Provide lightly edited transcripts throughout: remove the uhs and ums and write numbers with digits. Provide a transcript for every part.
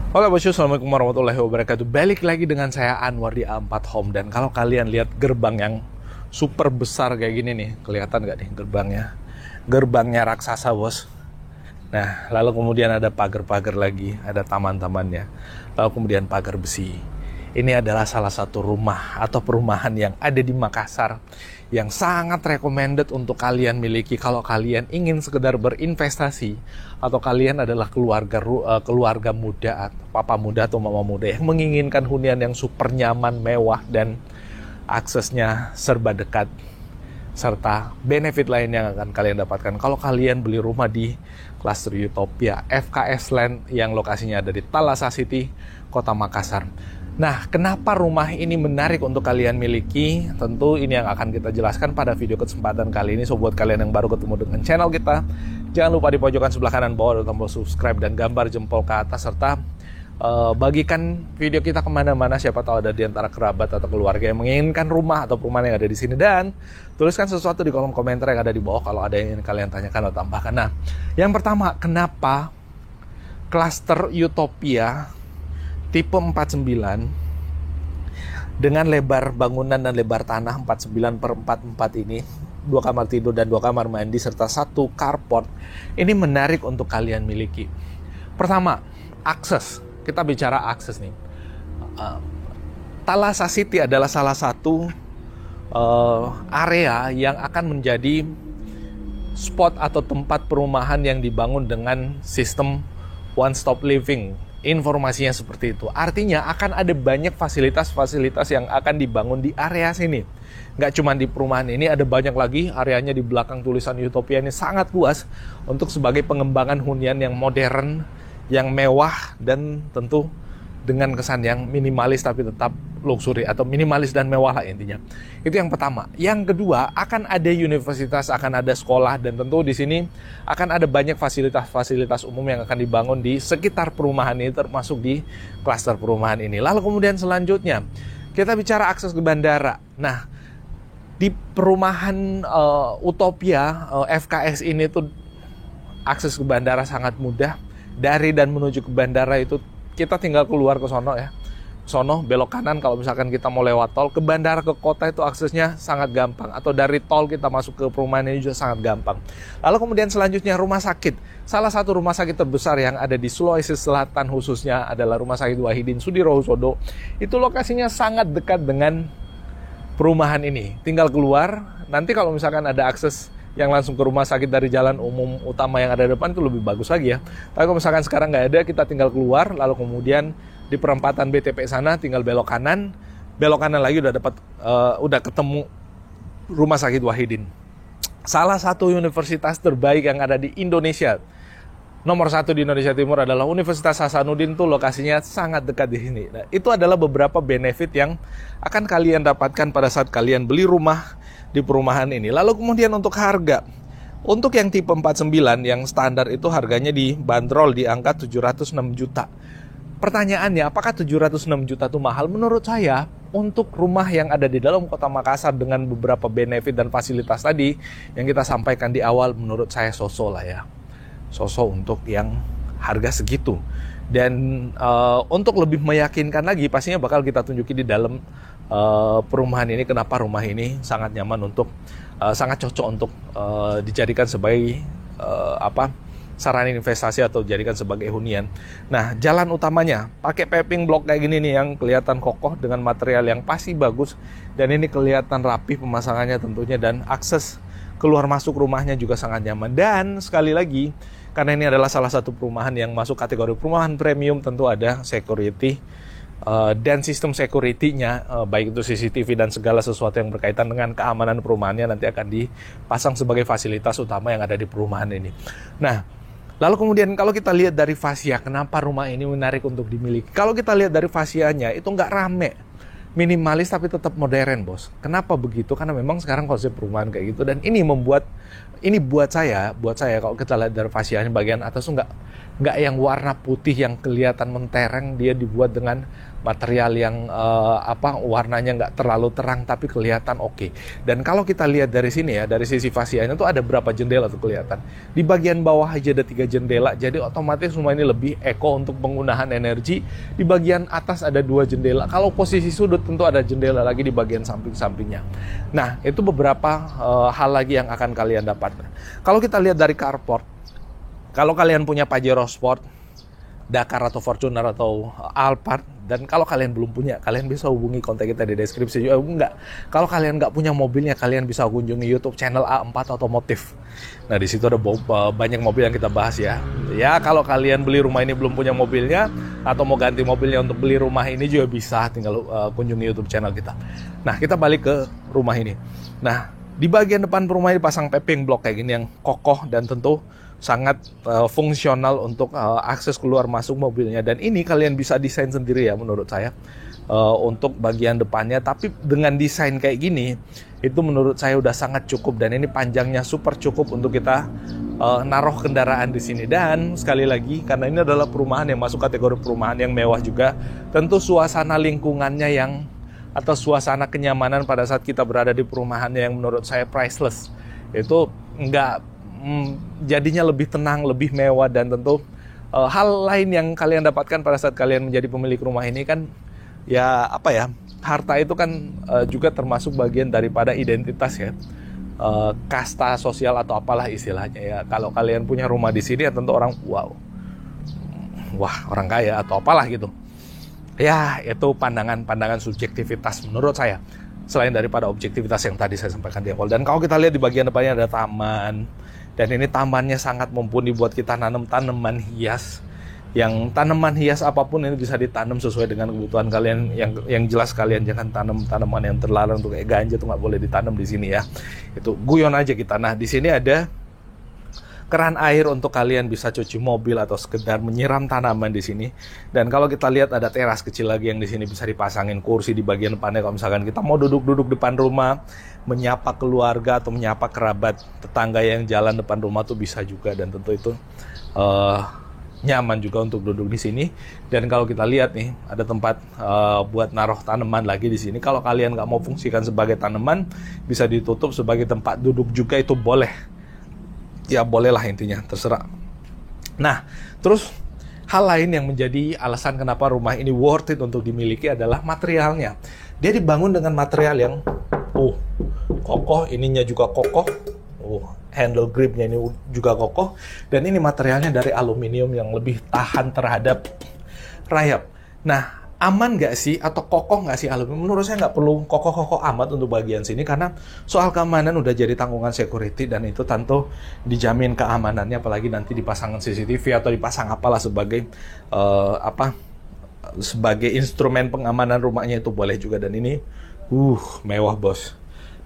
Halo bosku, assalamualaikum warahmatullahi wabarakatuh. Balik lagi dengan saya Anwar di A4 Home. Dan kalau kalian lihat gerbang yang super besar kayak gini nih, kelihatan gak nih gerbangnya? Gerbangnya raksasa bos. Nah, lalu kemudian ada pagar-pagar lagi, ada taman-tamannya. Lalu kemudian pagar besi. Ini adalah salah satu rumah atau perumahan yang ada di Makassar yang sangat recommended untuk kalian miliki kalau kalian ingin sekedar berinvestasi atau kalian adalah keluarga muda, atau papa muda atau mama muda yang menginginkan hunian yang super nyaman, mewah, dan aksesnya serba dekat, serta benefit lain yang akan kalian dapatkan kalau kalian beli rumah di Cluster Utopia FKS Land yang lokasinya ada di Thalassa City, Kota Makassar. Nah, kenapa rumah ini menarik untuk kalian miliki? Tentu ini yang akan kita jelaskan pada video kesempatan kali ini. So, buat kalian yang baru ketemu dengan channel kita, jangan lupa di pojokan sebelah kanan bawah ada tombol subscribe dan gambar jempol ke atas, serta bagikan video kita kemana-mana, siapa tahu ada di antara kerabat atau keluarga yang menginginkan rumah atau perumahan yang ada di sini. Dan tuliskan sesuatu di kolom komentar yang ada di bawah kalau ada yang ingin kalian tanyakan atau tambahkan. Nah, yang pertama, kenapa Cluster Utopia tipe 49 dengan lebar bangunan dan lebar tanah 49/44 ini, 2 kamar tidur dan 2 kamar mandi serta 1 carport, ini menarik untuk kalian miliki. Pertama, akses. Kita bicara akses nih. Thalassa City adalah salah satu area yang akan menjadi spot atau tempat perumahan yang dibangun dengan sistem one stop living. Informasinya seperti itu. Artinya akan ada banyak fasilitas-fasilitas yang akan dibangun di area sini. Nggak cuma di perumahan ini, ada banyak lagi areanya di belakang tulisan Utopia ini sangat luas untuk sebagai pengembangan hunian yang modern, yang mewah, dan tentu dengan kesan yang minimalis tapi tetap luxury atau minimalis dan mewah lah intinya. Itu yang pertama. Yang kedua, akan ada universitas, akan ada sekolah, dan tentu di sini akan ada banyak fasilitas-fasilitas umum yang akan dibangun di sekitar perumahan ini, termasuk di klaster perumahan ini. Lalu kemudian selanjutnya kita bicara akses ke bandara. Nah, di perumahan Utopia FKS ini tuh akses ke bandara sangat mudah. Dari dan menuju ke bandara itu kita tinggal keluar ke sono ya. Sono belok kanan kalau misalkan kita mau lewat tol. Ke bandara, ke kota itu aksesnya sangat gampang. Atau dari tol kita masuk ke perumahan ini juga sangat gampang. Lalu kemudian selanjutnya rumah sakit. Salah satu rumah sakit terbesar yang ada di Sulawesi Selatan khususnya adalah Rumah Sakit Wahidin Sudirohusodo. Itu lokasinya sangat dekat dengan perumahan ini. Tinggal keluar. Nanti kalau misalkan ada akses yang langsung ke rumah sakit dari jalan umum utama yang ada di depan itu lebih bagus lagi ya. Tapi kalau misalkan sekarang nggak ada, kita tinggal keluar, lalu kemudian di perempatan BTP sana tinggal belok kanan lagi udah ketemu Rumah Sakit Wahidin. Salah satu universitas terbaik yang ada di Indonesia. Nomor 1 di Indonesia Timur adalah Universitas Hasanuddin, tuh lokasinya sangat dekat di sini. Nah, itu adalah beberapa benefit yang akan kalian dapatkan pada saat kalian beli rumah di perumahan ini. Lalu kemudian untuk harga. Untuk yang tipe 49 yang standar itu harganya dibanderol di angka 706 juta. Pertanyaannya, apakah 706 juta itu mahal? Menurut saya, untuk rumah yang ada di dalam kota Makassar dengan beberapa benefit dan fasilitas tadi yang kita sampaikan di awal, menurut saya sosok lah ya. Sosok untuk yang harga segitu. Dan untuk lebih meyakinkan lagi, pastinya bakal kita tunjukin di dalam perumahan ini kenapa rumah ini sangat nyaman untuk sangat cocok untuk dijadikan sebagai sarana investasi atau dijadikan sebagai hunian. Nah, jalan utamanya pakai paving block kayak gini nih yang kelihatan kokoh dengan material yang pasti bagus, dan ini kelihatan rapi pemasangannya tentunya, dan akses keluar masuk rumahnya juga sangat nyaman. Dan sekali lagi, karena ini adalah salah satu perumahan yang masuk kategori perumahan premium, tentu ada security dan sistem security-nya, baik itu CCTV dan segala sesuatu yang berkaitan dengan keamanan perumahannya nanti akan dipasang sebagai fasilitas utama yang ada di perumahan ini. Nah, lalu kemudian kalau kita lihat dari fasya, kenapa rumah ini menarik untuk dimiliki? Kalau kita lihat dari fasyanya, itu nggak rame, minimalis tapi tetap modern bos. Kenapa begitu? Karena memang sekarang konsep perumahan kayak gitu, dan ini buat saya kalau kita lihat dari fasyanya bagian atas tuh nggak yang warna putih yang kelihatan mentereng. Dia dibuat dengan material yang warnanya nggak terlalu terang tapi kelihatan oke. Dan kalau kita lihat dari sini ya, dari sisi fasianya tuh ada berapa jendela tuh kelihatan. Di bagian bawah aja ada 3 jendela, jadi otomatis rumah ini lebih eco untuk penggunaan energi. Di bagian atas ada 2 jendela. Kalau posisi sudut tentu ada jendela lagi di bagian samping-sampingnya. Nah, itu beberapa hal lagi yang akan kalian dapatkan. Kalau kita lihat dari carport, kalau kalian punya Pajero Sport, Dakar atau Fortuner atau Alphard, dan kalau kalian belum punya, kalian bisa hubungi kontak kita di deskripsi juga. Kalau kalian nggak punya mobilnya, kalian bisa kunjungi YouTube channel A4 Otomotif. Nah, di situ ada banyak mobil yang kita bahas ya. Ya, kalau kalian beli rumah ini belum punya mobilnya atau mau ganti mobilnya untuk beli rumah ini juga bisa, tinggal kunjungi YouTube channel kita. Nah, kita balik ke rumah ini. Nah, di bagian depan rumah ini pasang paving block kayak gini yang kokoh dan tentu sangat fungsional untuk akses keluar masuk mobilnya. Dan ini kalian bisa desain sendiri ya menurut saya untuk bagian depannya. Tapi dengan desain kayak gini itu menurut saya udah sangat cukup, dan ini panjangnya super cukup untuk kita naruh kendaraan di sini. Dan sekali lagi, karena ini adalah perumahan yang masuk kategori perumahan yang mewah juga, tentu suasana lingkungannya atau suasana kenyamanan pada saat kita berada di perumahannya yang menurut saya priceless. Itu jadinya lebih tenang, lebih mewah, dan tentu hal lain yang kalian dapatkan pada saat kalian menjadi pemilik rumah ini kan ya harta itu kan juga termasuk bagian daripada identitas ya, kasta sosial atau apalah istilahnya ya. Kalau kalian punya rumah di sini ya tentu orang orang kaya atau apalah gitu ya. Itu pandangan subjektivitas menurut saya, selain daripada objektivitas yang tadi saya sampaikan di awal. Dan kalau kita lihat di bagian depannya ada taman. Dan ini tamannya sangat mumpuni buat kita nanam tanaman hias. Yang tanaman hias apapun ini bisa ditanam sesuai dengan kebutuhan kalian. Yang jelas kalian jangan tanam tanaman yang terlarang tuh kayak ganja, tuh nggak boleh ditanam di sini ya. Itu guyon aja kita. Nah, di sini ada keran air untuk kalian bisa cuci mobil atau sekedar menyiram tanaman di sini. Dan kalau kita lihat ada teras kecil lagi yang di sini bisa dipasangin kursi di bagian depannya. Kalau misalkan kita mau duduk-duduk depan rumah, menyapa keluarga atau menyapa kerabat tetangga yang jalan depan rumah tuh bisa juga. Dan tentu itu nyaman juga untuk duduk di sini. Dan kalau kita lihat nih, ada tempat buat naruh tanaman lagi di sini. Kalau kalian nggak mau fungsikan sebagai tanaman, bisa ditutup sebagai tempat duduk juga, itu boleh. Ya bolehlah, intinya terserah. Nah, terus hal lain yang menjadi alasan kenapa rumah ini worth it untuk dimiliki adalah materialnya. Dia dibangun dengan material yang kokoh, ininya juga kokoh. Handle gripnya ini juga kokoh, dan ini materialnya dari aluminium yang lebih tahan terhadap rayap. Nah, aman nggak sih atau kokoh nggak sih aluminium? Menurut saya nggak perlu kokoh-kokoh amat untuk bagian sini, karena soal keamanan udah jadi tanggungan security, dan itu tentu dijamin keamanannya, apalagi nanti dipasang CCTV atau dipasang apalah sebagai sebagai instrumen pengamanan rumahnya, itu boleh juga. Dan ini mewah bos.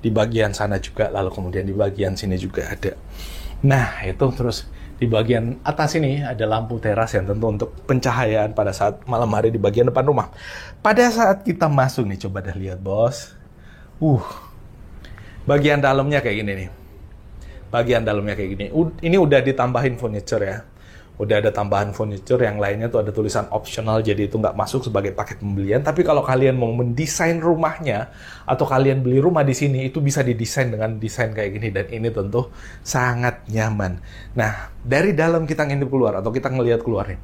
Di bagian sana juga, lalu kemudian di bagian sini juga ada. Nah, itu terus di bagian atas ini ada lampu teras yang tentu untuk pencahayaan pada saat malam hari di bagian depan rumah. Pada saat kita masuk nih, coba dah lihat bos. Bagian dalamnya kayak gini nih. Bagian dalamnya kayak gini. Ini udah ditambahin furniture ya. Udah ada tambahan furniture, yang lainnya tuh ada tulisan optional, jadi itu nggak masuk sebagai paket pembelian. Tapi kalau kalian mau mendesain rumahnya atau kalian beli rumah di sini, itu bisa didesain dengan desain kayak gini, dan ini tentu sangat nyaman. Nah, dari dalam kita ngintip keluar atau kita ngelihat keluar nih,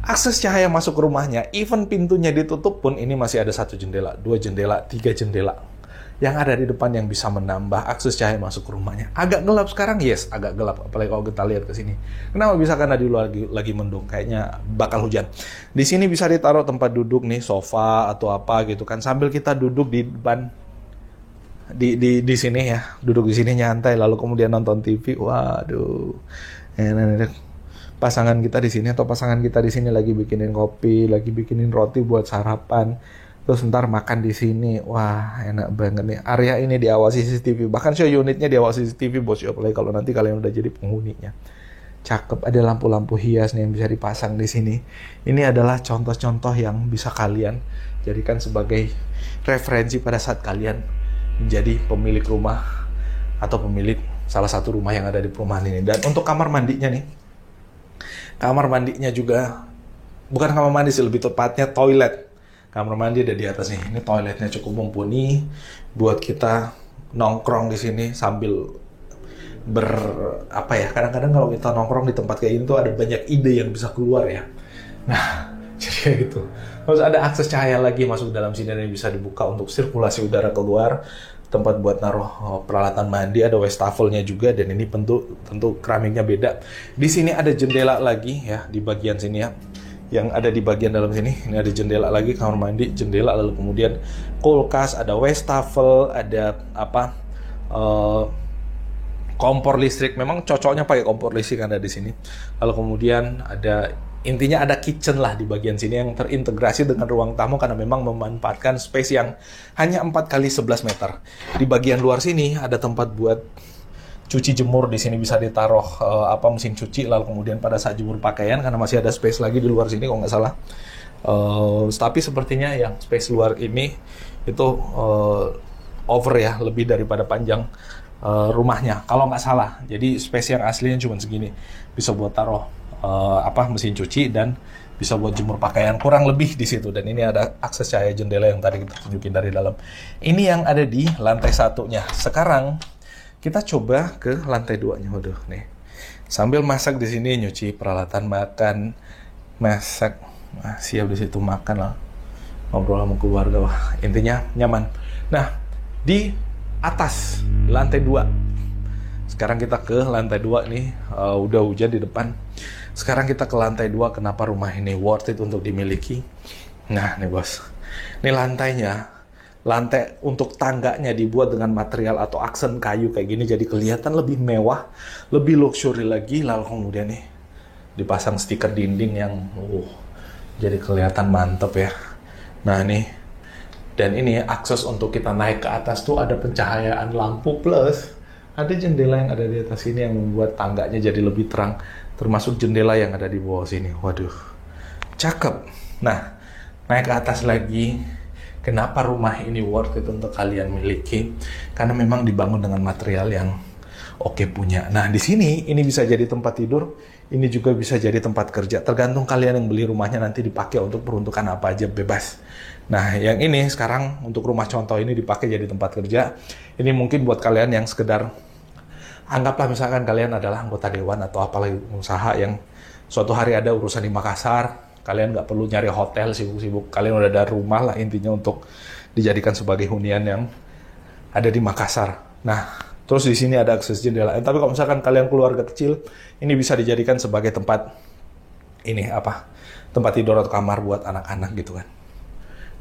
akses cahaya masuk ke rumahnya, even pintunya ditutup pun ini masih ada 1 jendela, 2 jendela, 3 jendela yang ada di depan yang bisa menambah akses cahaya masuk ke rumahnya. Agak gelap sekarang, yes, agak gelap, apalagi kalau kita lihat ke sini. Kenapa bisa? Karena di luar lagi mendung, kayaknya bakal hujan. Di sini bisa ditaruh tempat duduk nih, sofa atau apa gitu kan, sambil kita duduk di depan di sini ya, duduk di sini nyantai, lalu kemudian nonton TV. Waduh, pasangan kita di sini atau pasangan kita di sini lagi bikinin kopi, lagi bikinin roti buat sarapan. Terus ntar makan di sini, wah enak banget nih. Area ini diawasi CCTV, bahkan show unitnya diawasi CCTV bos. Apalagi kalau nanti kalian udah jadi penghuninya. Cakep, ada lampu-lampu hias nih yang bisa dipasang di sini. Ini adalah contoh-contoh yang bisa kalian jadikan sebagai referensi pada saat kalian menjadi pemilik rumah atau pemilik salah satu rumah yang ada di perumahan ini. Dan untuk kamar mandinya nih, Kamar mandinya juga, bukan kamar mandi sih, lebih tepatnya toilet. Kamar mandi ada di atas nih. Ini toiletnya cukup mumpuni buat kita nongkrong di sini sambil kadang-kadang kalau kita nongkrong di tempat kayak ini tuh ada banyak ide yang bisa keluar ya. Nah, jadi kayak gitu. Terus ada akses cahaya lagi masuk dalam sini dan bisa dibuka untuk sirkulasi udara keluar. Tempat buat naruh peralatan mandi, ada wastafel-nya juga, dan ini tentu keramiknya beda. Di sini ada jendela lagi ya di bagian sini ya. Yang ada di bagian dalam sini, ini ada jendela lagi, kamar mandi, jendela, lalu kemudian kulkas, ada wastafel, ada kompor listrik. Memang cocoknya pakai kompor listrik ada di sini. Lalu kemudian intinya ada kitchen lah di bagian sini yang terintegrasi dengan ruang tamu karena memang memanfaatkan space yang hanya 4 kali 11 meter. Di bagian luar sini ada tempat buat cuci jemur, di sini bisa ditaruh mesin cuci, lalu kemudian pada saat jemur pakaian karena masih ada space lagi di luar sini kalau nggak salah. Tapi sepertinya yang space luar ini itu over ya, lebih daripada panjang rumahnya kalau nggak salah. Jadi space yang aslinya cuma segini, bisa buat taruh mesin cuci dan bisa buat jemur pakaian, kurang lebih di situ. Dan ini ada akses cahaya jendela yang tadi kita tunjukin dari dalam. Ini yang ada di lantai satunya. Sekarang kita coba ke lantai 2-nya. Waduh, nih. Sambil masak di sini, nyuci peralatan makan, masak, siap di situ makan lah. Ngobrol sama keluarga, wah, intinya nyaman. Nah, di atas lantai 2. Sekarang kita ke lantai 2 nih, udah hujan di depan. Sekarang kita ke lantai 2, kenapa rumah ini worth it untuk dimiliki? Nah, nih bos. Ini lantainya. Lantai untuk tangganya dibuat dengan material atau aksen kayu kayak gini, jadi kelihatan lebih mewah, lebih luxury lagi. Lalu kemudian nih dipasang stiker dinding yang jadi kelihatan mantep ya. Nah nih, dan ini akses untuk kita naik ke atas tuh ada pencahayaan lampu plus ada jendela yang ada di atas sini yang membuat tangganya jadi lebih terang, termasuk jendela yang ada di bawah sini. Waduh, cakep. Nah, naik ke atas lagi. Kenapa rumah ini worth it untuk kalian miliki? Karena memang dibangun dengan material yang oke punya. Nah, di sini ini bisa jadi tempat tidur, ini juga bisa jadi tempat kerja. Tergantung kalian yang beli rumahnya nanti dipakai untuk peruntukan apa aja, bebas. Nah, yang ini sekarang untuk rumah contoh ini dipakai jadi tempat kerja. Ini mungkin buat kalian yang sekedar, anggaplah misalkan kalian adalah anggota dewan atau apalagi usaha yang suatu hari ada urusan di Makassar. Kalian nggak perlu nyari hotel sibuk-sibuk. Kalian udah ada rumah lah intinya untuk dijadikan sebagai hunian yang ada di Makassar. Nah, terus di sini ada akses jendela. Tapi kalau misalkan kalian keluarga kecil, ini bisa dijadikan sebagai tempat tempat tidur atau kamar buat anak-anak gitu kan.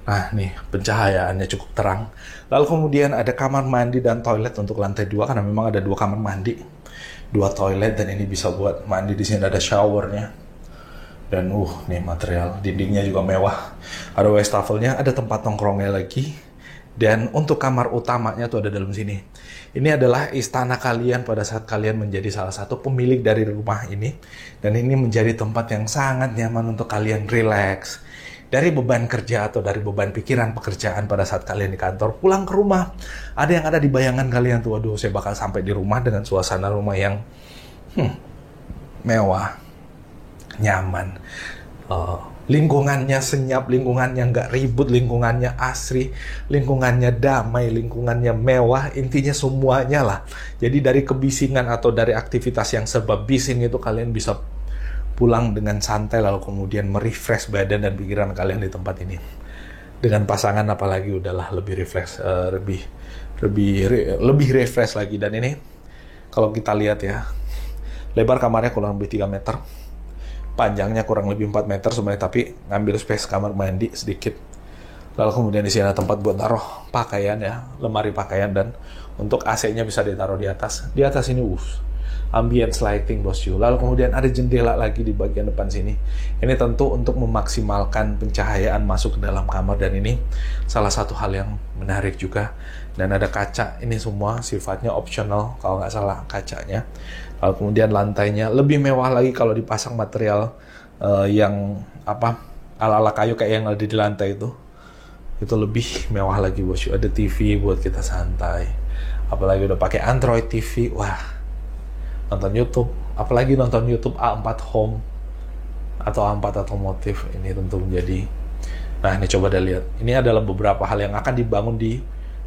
Nah, nih pencahayaannya cukup terang. Lalu kemudian ada kamar mandi dan toilet untuk lantai 2 karena memang ada 2 kamar mandi, 2 toilet, dan ini bisa buat mandi. Di sini ada showernya. Dan nih material dindingnya juga mewah. Ada wastafelnya, ada tempat nongkrongnya lagi. Dan untuk kamar utamanya tuh ada dalam sini. Ini adalah istana kalian pada saat kalian menjadi salah satu pemilik dari rumah ini. Dan ini menjadi tempat yang sangat nyaman untuk kalian relax dari beban kerja atau dari beban pikiran pekerjaan pada saat kalian di kantor. Pulang ke rumah, ada yang ada di bayangan kalian tuh, waduh, saya bakal sampai di rumah dengan suasana rumah yang mewah, nyaman, lingkungannya senyap, lingkungannya nggak ribut, lingkungannya asri, lingkungannya damai, lingkungannya mewah, intinya semuanya lah. Jadi dari kebisingan atau dari aktivitas yang serba bising itu kalian bisa pulang dengan santai, lalu kemudian merefresh badan dan pikiran kalian di tempat ini. Dengan pasangan apalagi udahlah lebih refresh, lebih refresh lagi. Dan ini kalau kita lihat ya, lebar kamarnya kurang lebih 3 meter. Panjangnya kurang lebih 4 meter sebenarnya, tapi ngambil space kamar mandi sedikit. Lalu kemudian di sini ada tempat buat taruh pakaian ya, lemari pakaian, dan untuk AC-nya bisa ditaruh di atas. Di atas ini ambient lighting bosku. Lalu kemudian ada jendela lagi di bagian depan sini. Ini tentu untuk memaksimalkan pencahayaan masuk ke dalam kamar, dan ini salah satu hal yang menarik juga. Dan ada kaca. Ini semua sifatnya optional kalau nggak salah kacanya. Lalu kemudian lantainya lebih mewah lagi kalau dipasang material yang ala-ala kayu kayak yang ada di lantai itu. Itu lebih mewah lagi bosku. Ada TV buat kita santai. Apalagi udah pakai Android TV. Wah, nonton YouTube apalagi nonton YouTube A4 Home atau A4 Otomotif, ini tentu menjadi. Nah, ini coba lihat. Ini adalah beberapa hal yang akan dibangun di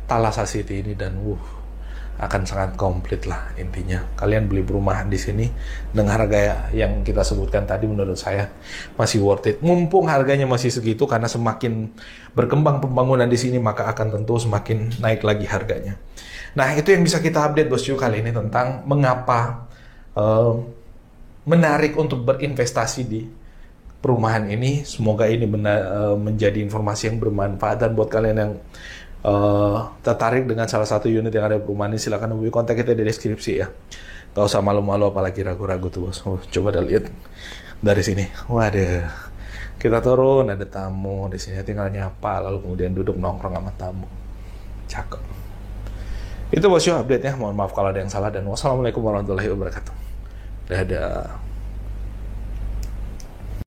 Thalassa City ini, dan akan sangat komplit lah intinya. Kalian beli perumahan di sini dengan harga yang kita sebutkan tadi, menurut saya masih worth it. Mumpung harganya masih segitu, karena semakin berkembang pembangunan di sini maka akan tentu semakin naik lagi harganya. Nah, itu yang bisa kita update bosku kali ini tentang mengapa menarik untuk berinvestasi di perumahan ini. Semoga ini menjadi informasi yang bermanfaat, dan buat kalian yang tertarik dengan salah satu unit yang ada di perumahan ini, silahkan hubungi kontak kita di deskripsi ya. Gak usah malu-malu apalagi ragu-ragu tuh bos. Coba lihat dari sini. Waduh, kita turun ada tamu di sini, tinggal nyapa lalu kemudian duduk nongkrong sama tamu. Cakep. Itu bosku update-nya. Mohon maaf kalau ada yang salah, dan wassalamualaikum warahmatullahi wabarakatuh. Dadah.